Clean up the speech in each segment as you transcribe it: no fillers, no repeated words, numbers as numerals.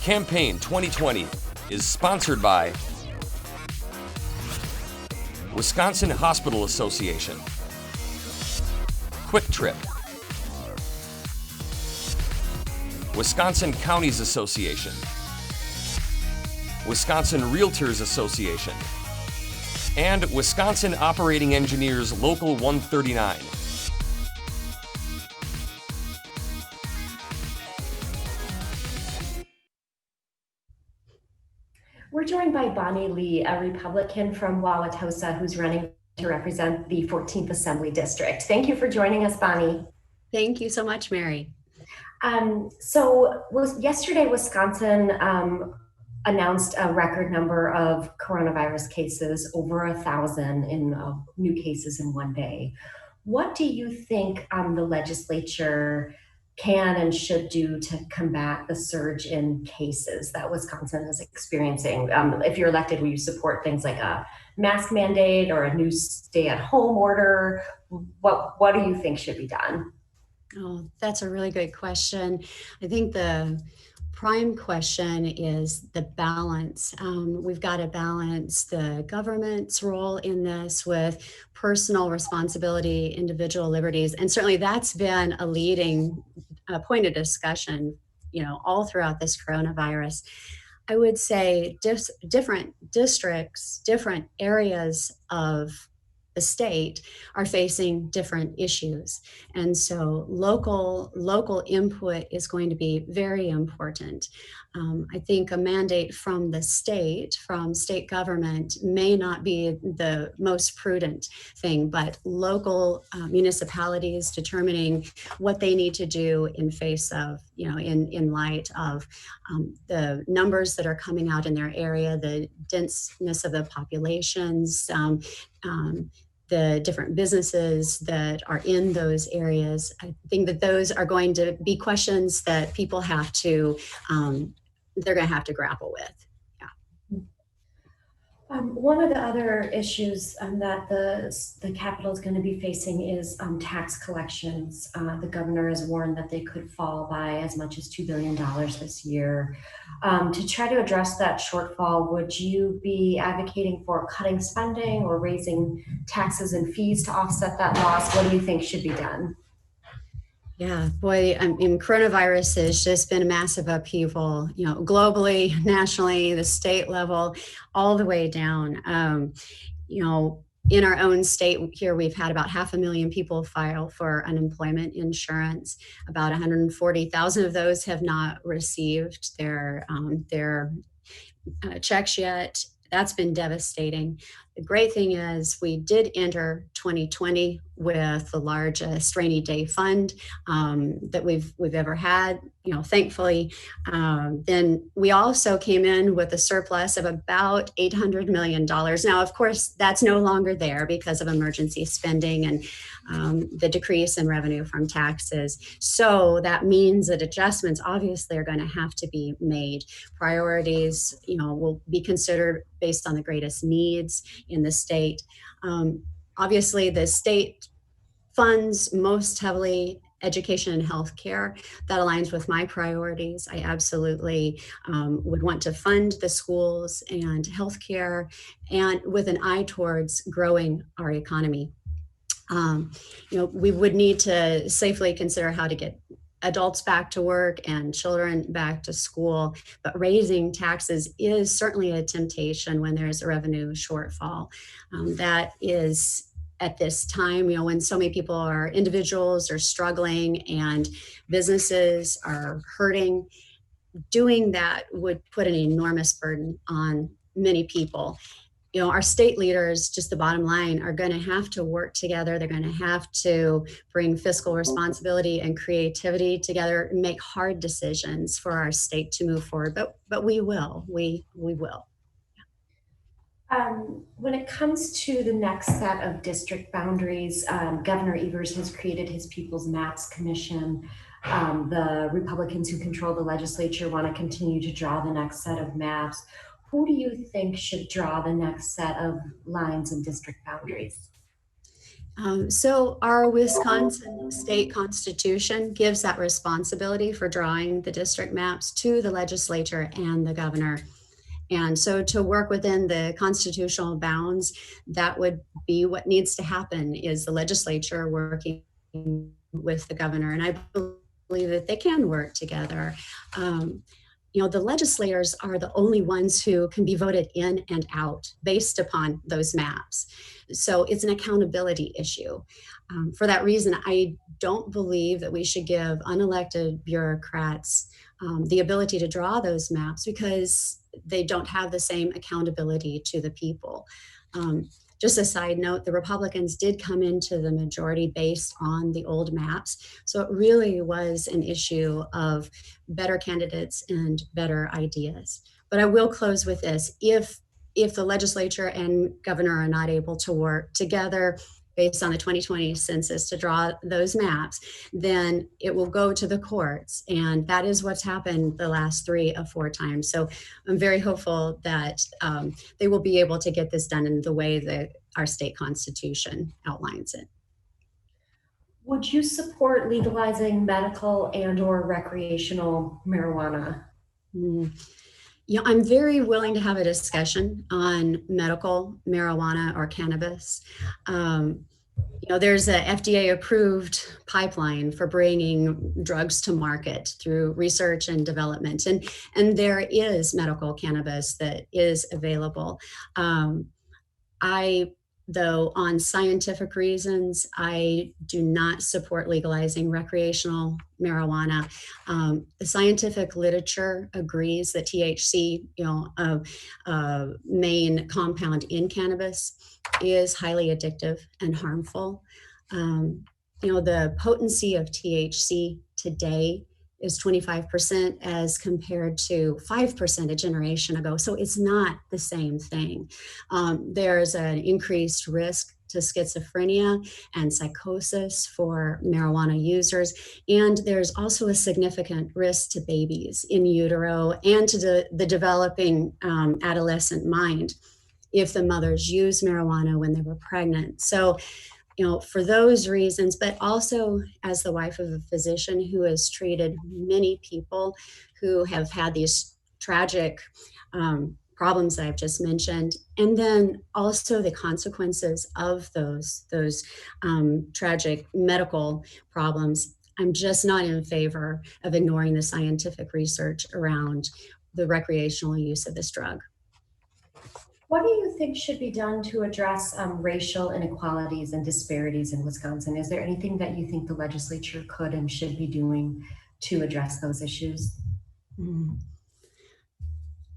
Campaign 2020 is sponsored by Wisconsin Hospital Association, Quick Trip, Wisconsin Counties Association, Wisconsin Realtors Association, and Wisconsin Operating Engineers Local 139. We're joined by Bonnie Lee, a Republican from R-Wauwatosa who's running to represent the 14th Assembly District. Thank you for joining us, Bonnie. Thank you so much, Mary. Yesterday, Wisconsin announced a record number of coronavirus cases, over 1,000 in new cases in one day. What do you think the legislature can and should do to combat the surge in cases that Wisconsin is experiencing? If you're elected, will you support things like a mask mandate or a new stay-at-home order? What do you think should be done? Oh, that's a really good question. I think the prime question is the balance. We've got to balance the government's role in this with personal responsibility, individual liberties, and certainly that's been a leading point of discussion, all throughout this coronavirus. I would say different districts, different areas of the state are facing different issues. And so local input is going to be very important. I think a mandate from the state, from state government, may not be the most prudent thing, but local municipalities determining what they need to do in face of, in light of the numbers that are coming out in their area, the denseness of the populations, the different businesses that are in those areas. I think that those are going to be questions that people have to, they're going to have to grapple with. One of the other issues that the Capitol is going to be facing is tax collections. The governor has warned that they could fall by as much as $2 billion this year. To try to address that shortfall, would you be advocating for cutting spending or raising taxes and fees to offset that loss? What do you think should be done? Yeah, boy, coronavirus has just been a massive upheaval, globally, nationally, the state level, all the way down. In our own state here, we've had about 500,000 people file for unemployment insurance. About 140,000 of those have not received their checks yet. That's been devastating. The great thing is we did enter 2020 with the largest rainy day fund that we've ever had, thankfully. Then we also came in with a surplus of about $800 million. Now, of course, that's no longer there because of emergency spending and the decrease in revenue from taxes. So that means that adjustments obviously are going to have to be made. Priorities, will be considered based on the greatest needs in the state. Obviously, the state funds most heavily education and healthcare. That aligns with my priorities. I absolutely would want to fund the schools and healthcare, and with an eye towards growing our economy. We would need to safely consider how to get adults back to work and children back to school, but raising taxes is certainly a temptation when there's a revenue shortfall. That is at this time, when so many individuals are struggling and businesses are hurting, doing that would put an enormous burden on many people. Our state leaders, just the bottom line, are going to have to work together. They're going to have to bring fiscal responsibility and creativity together and make hard decisions for our state to move forward. But we will. We will. When it comes to the next set of district boundaries, Governor Evers has created his People's Maps Commission. The Republicans who control the legislature want to continue to draw the next set of maps. Who do you think should draw the next set of lines and district boundaries? So our Wisconsin state constitution gives that responsibility for drawing the district maps to the legislature and the governor. And so to work within the constitutional bounds, that would be what needs to happen, is the legislature working with the governor. And I believe that they can work together. The legislators are the only ones who can be voted in and out based upon those maps. So it's an accountability issue. For that reason, I don't believe that we should give unelected bureaucrats the ability to draw those maps, because they don't have the same accountability to the people. Just a side note, the Republicans did come into the majority based on the old maps. So it really was an issue of better candidates and better ideas. But I will close with this. If the legislature and governor are not able to work together based on the 2020 census to draw those maps, then it will go to the courts. And that is what's happened the last 3 or 4 times. So I'm very hopeful that they will be able to get this done in the way that our state constitution outlines it. Would you support legalizing medical and/or recreational marijuana? I'm very willing to have a discussion on medical marijuana or cannabis. There's a FDA approved pipeline for bringing drugs to market through research and development. And there is medical cannabis that is available. Though on scientific reasons, I do not support legalizing recreational marijuana. The scientific literature agrees that THC, a main compound in cannabis, is highly addictive and harmful. The potency of THC today is 25% as compared to 5% a generation ago. So it's not the same thing. There's an increased risk to schizophrenia and psychosis for marijuana users. And there's also a significant risk to babies in utero and to the developing adolescent mind if the mothers use marijuana when they were pregnant. So for those reasons, but also as the wife of a physician who has treated many people who have had these tragic problems that I've just mentioned, and then also the consequences of those tragic medical problems, I'm just not in favor of ignoring the scientific research around the recreational use of this drug. What do you think should be done to address racial inequalities and disparities in Wisconsin? Is there anything that you think the legislature could and should be doing to address those issues?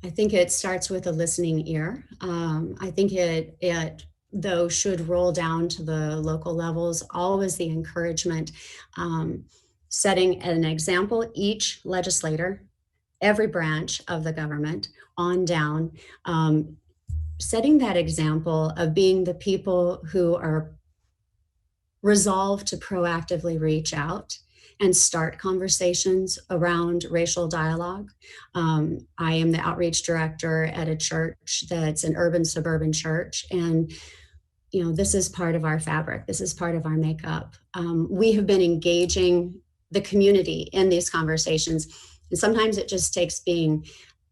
I think it starts with a listening ear. I think it though should roll down to the local levels, always the encouragement, setting an example, each legislator, every branch of the government on down, setting that example of being the people who are resolved to proactively reach out and start conversations around racial dialogue. I am the outreach director at a church that's an urban suburban church. And this is part of our fabric. This is part of our makeup. We have been engaging the community in these conversations. And sometimes it just takes being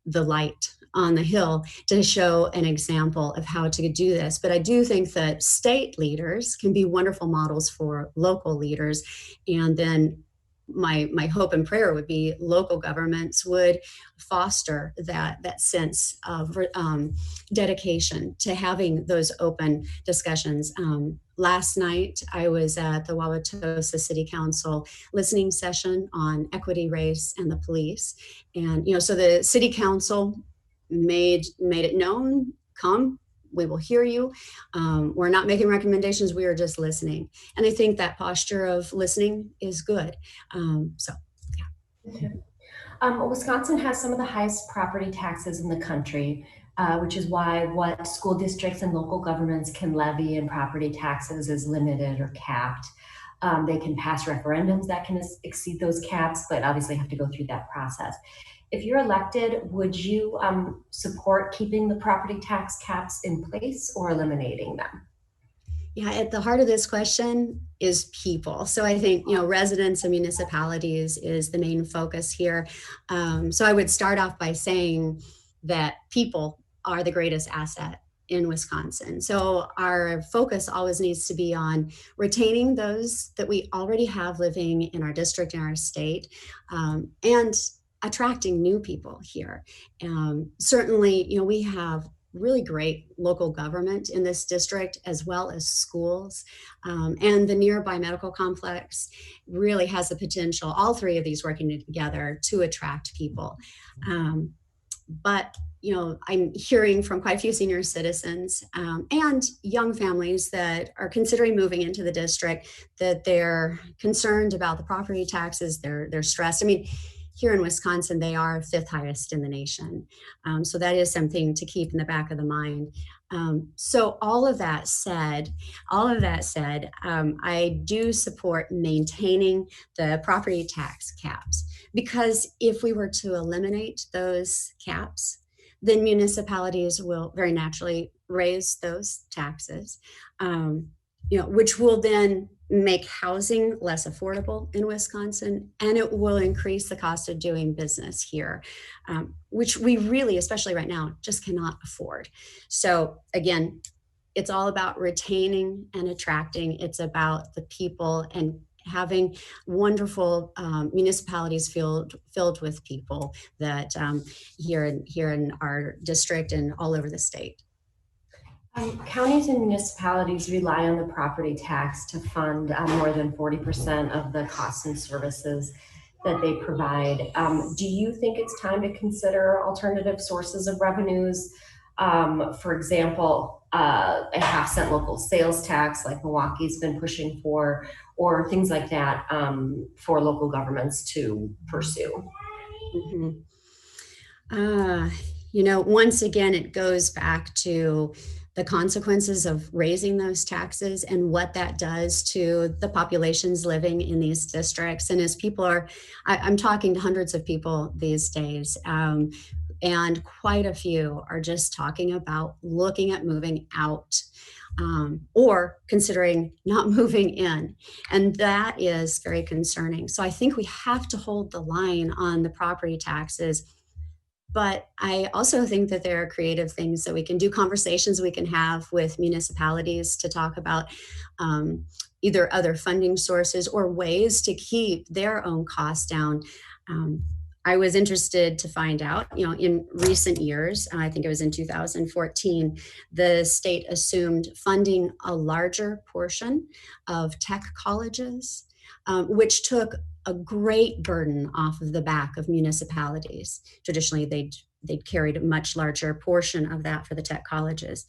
the light on the hill to show an example of how to do this. But I do think that state leaders can be wonderful models for local leaders. And then my hope and prayer would be local governments would foster that sense of dedication to having those open discussions. Last night, I was at the R-Wauwatosa City Council listening session on equity, race, and the police. And, so the City Council made it known, come, we will hear you. We're not making recommendations, we are just listening. And I think that posture of listening is good. Okay. Wisconsin has some of the highest property taxes in the country, which is why what school districts and local governments can levy in property taxes is limited or capped. They can pass referendums that can exceed those caps, but obviously have to go through that process. If you're elected, would you support keeping the property tax caps in place or eliminating them? Yeah, at the heart of this question is people. So I think, residents and municipalities is the main focus here. So I would start off by saying that people are the greatest asset in Wisconsin. So our focus always needs to be on retaining those that we already have living in our district and our state, and attracting new people here. Certainly, we have really great local government in this district, as well as schools. And the nearby medical complex really has the potential, all three of these working together, to attract people. But I'm hearing from quite a few senior citizens, and young families that are considering moving into the district, that they're concerned about the property taxes. They're stressed. I mean, here in Wisconsin, they are fifth highest in the nation. So that is something to keep in the back of the mind. So all of that said, I do support maintaining the property tax caps, because if we were to eliminate those caps, then municipalities will very naturally raise those taxes, which will then make housing less affordable in Wisconsin, and it will increase the cost of doing business here, which we really, especially right now, just cannot afford. So again, it's all about retaining and attracting. It's about the people and having wonderful municipalities filled with people that here in our district and all over the state. Counties and municipalities rely on the property tax to fund more than 40% of the costs and services that they provide. Do you think it's time to consider alternative sources of revenues? For example, a half-cent local sales tax like Milwaukee's been pushing for, or things like that for local governments to pursue? Mm-hmm. Once again, it goes back to the consequences of raising those taxes and what that does to the populations living in these districts. And as people I'm talking to hundreds of people these days, and quite a few are just talking about looking at moving out, or considering not moving in. And that is very concerning. So I think we have to hold the line on the property taxes. But I also think that there are creative things that we can do, conversations we can have with municipalities to talk about either other funding sources or ways to keep their own costs down. I was interested to find out, in recent years, I think it was in 2014, the state assumed funding a larger portion of tech colleges, which took a great burden off of the back of municipalities. Traditionally, they'd carried a much larger portion of that for the tech colleges.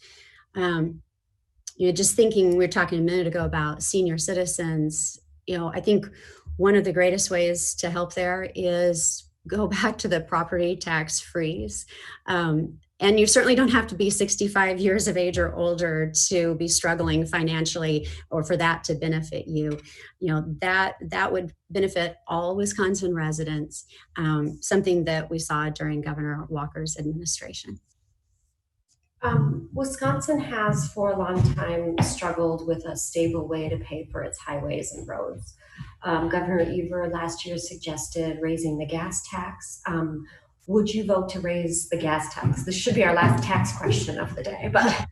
Just thinking, we were talking a minute ago about senior citizens, I think one of the greatest ways to help there is go back to the property tax freeze. And you certainly don't have to be 65 years of age or older to be struggling financially or for that to benefit you. That would benefit all Wisconsin residents, something that we saw during Governor Walker's administration. Wisconsin has for a long time struggled with a stable way to pay for its highways and roads. Governor Evers last year suggested raising the gas tax. Would you vote to raise the gas tax? This should be our last tax question of the day, but.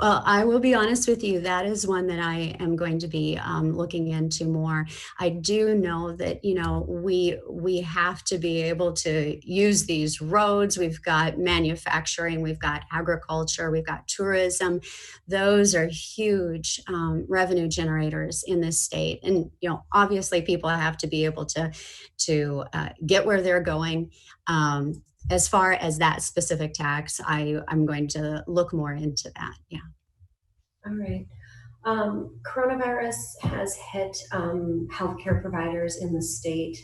Well, I will be honest with you. That is one that I am going to be looking into more. I do know that, we have to be able to use these roads. We've got manufacturing, we've got agriculture, we've got tourism. Those are huge revenue generators in this state. And, obviously people have to be able to get where they're going. As far as that specific tax, I'm going to look more into that. Yeah. All right. Coronavirus has hit healthcare providers in the state.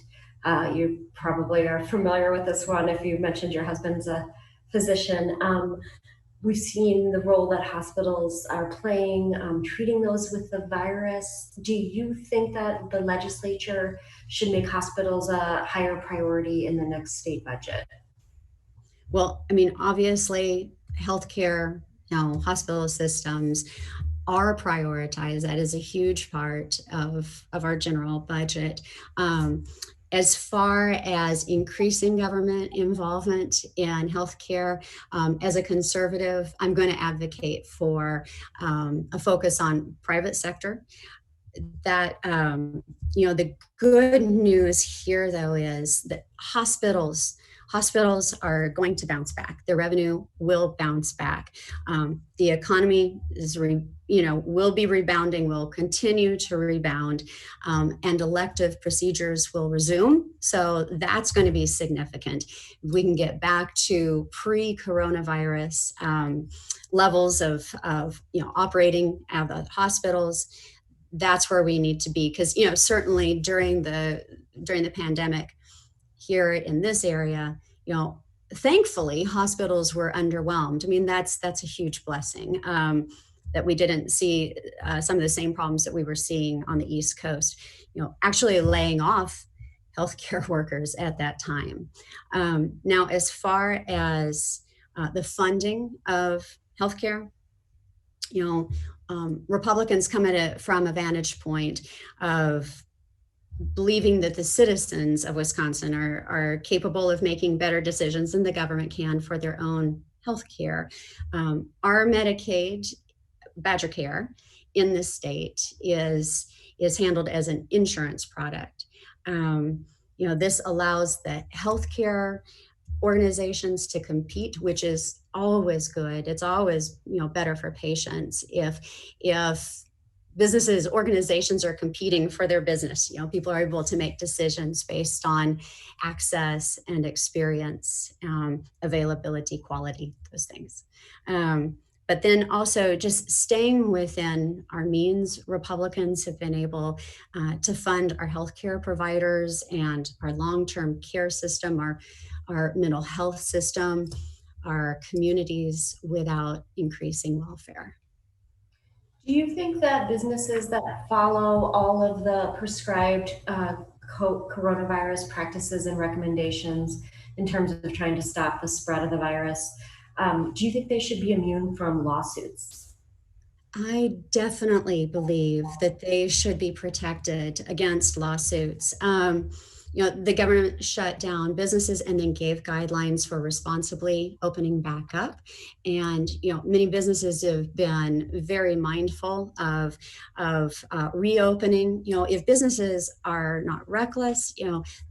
You probably are familiar with this one if you mentioned your husband's a physician. We've seen the role that hospitals are playing, treating those with the virus. Do you think that the legislature should make hospitals a higher priority in the next state budget? Well, obviously, healthcare Hospital systems are prioritized. That is a huge part of our general budget. As far as increasing government involvement in healthcare, as a conservative, I'm going to advocate for a focus on private sector. That the good news here, though, is that hospitals are going to bounce back. Their revenue will bounce back. The economy is will be rebounding, will continue to rebound, and elective procedures will resume. So that's going to be significant. We can get back to pre-coronavirus levels of operating at the hospitals. That's where we need to be, because certainly during the pandemic here in this area, thankfully hospitals were underwhelmed. I mean, that's a huge blessing, that we didn't see some of the same problems that we were seeing on the East Coast, actually laying off healthcare workers at that time. Now, as far as the funding of healthcare, Republicans come at it from a vantage point of believing that the citizens of Wisconsin are capable of making better decisions than the government can for their own health care. Our Medicaid, Badger Care, in the state is handled as an insurance product. This allows the healthcare organizations to compete, which is always good. It's always better for patients if businesses, organizations are competing for their business. People are able to make decisions based on access and experience, availability, quality, those things. But then also just staying within our means, Republicans have been able to fund our healthcare providers and our long-term care system, our mental health system, our communities, without increasing welfare. Do you think that businesses that follow all of the prescribed coronavirus practices and recommendations in terms of trying to stop the spread of the virus, do you think they should be immune from lawsuits? I definitely believe that they should be protected against lawsuits. The government shut down businesses and then gave guidelines for responsibly opening back up. And, many businesses have been very mindful of reopening. If businesses are not reckless,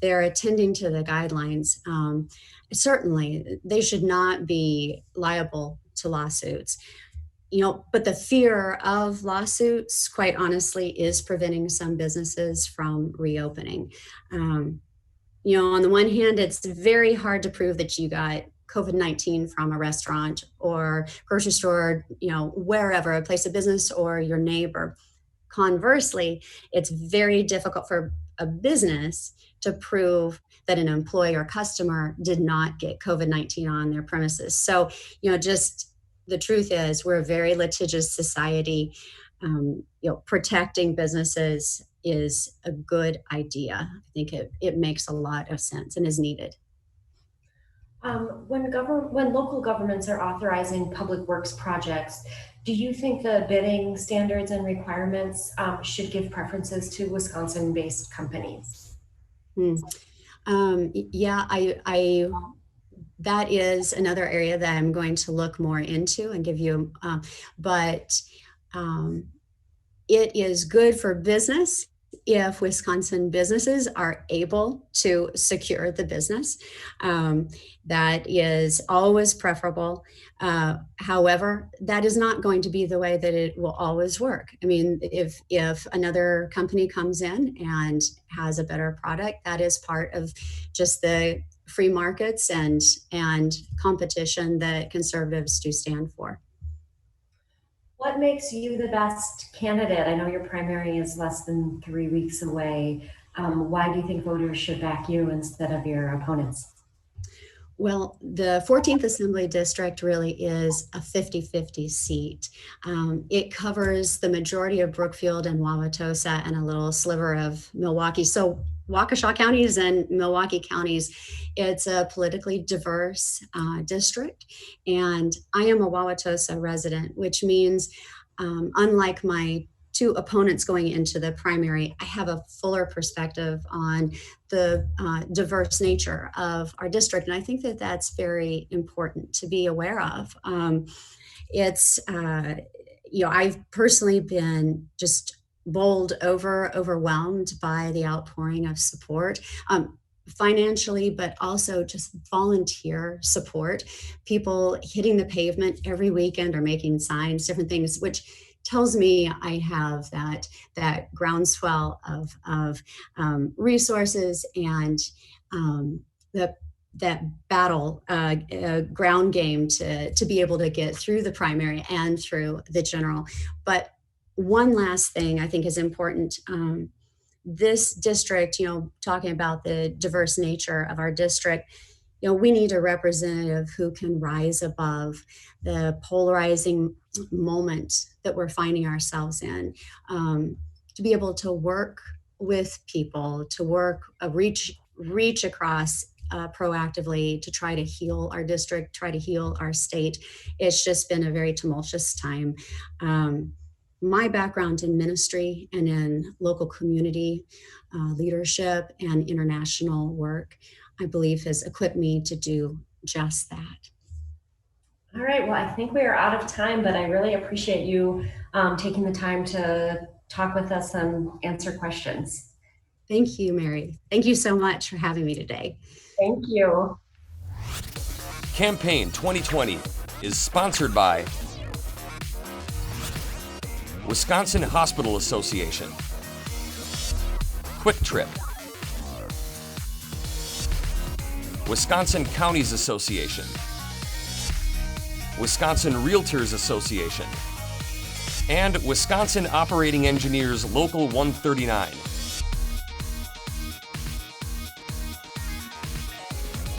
they're attending to the guidelines. Certainly, they should not be liable to lawsuits. But the fear of lawsuits, quite honestly, is preventing some businesses from reopening. On the one hand, it's very hard to prove that you got COVID-19 from a restaurant or grocery store, wherever, a place of business or your neighbor. Conversely, it's very difficult for a business to prove that an employee or customer did not get COVID-19 on their premises. So, the truth is, we're a very litigious society. Protecting businesses is a good idea. I think it makes a lot of sense and is needed. When local governments are authorizing public works projects, do you think the bidding standards and requirements should give preferences to Wisconsin-based companies? I that is another area that I'm going to look more into and give you, but it is good for business if Wisconsin businesses are able to secure the business. That is always preferable. However, that is not going to be the way that it will always work. I mean, if another company comes in and has a better product, that is part of just the free markets and competition that conservatives do stand for. What makes you the best candidate? I know your primary is less than 3 weeks away. Why do you think voters should back you instead of your opponents? Well, the 14th Assembly District really is a 50-50 seat. It covers the majority of Brookfield and Wauwatosa and a little sliver of Milwaukee. So Waukesha counties and Milwaukee counties, it's a politically diverse district. And I am a Wauwatosa resident, which means unlike my two opponents going into the primary, I have a fuller perspective on the diverse nature of our district. And I think that that's very important to be aware of. It's, I've personally been just overwhelmed by the outpouring of support. Financially, but also just volunteer support. People hitting the pavement every weekend or making signs, different things, which tells me I have that groundswell of resources and that battle ground game to be able to get through the primary and through the general. But one last thing I think is important. This district, talking about the diverse nature of our district, we need a representative who can rise above the polarizing moment that we're finding ourselves in, to be able to work with people, to reach across proactively to try to heal our district, try to heal our state. It's just been a very tumultuous time. My background in ministry and in local community leadership and international work, I believe, has equipped me to do just that. All right, well, I think we are out of time, but I really appreciate you taking the time to talk with us and answer questions. Thank you, Mary. Thank you so much for having me today. Thank you. Campaign 2020 is sponsored by Wisconsin Hospital Association, Quick Trip, Wisconsin Counties Association, Wisconsin Realtors Association, and Wisconsin Operating Engineers Local 139.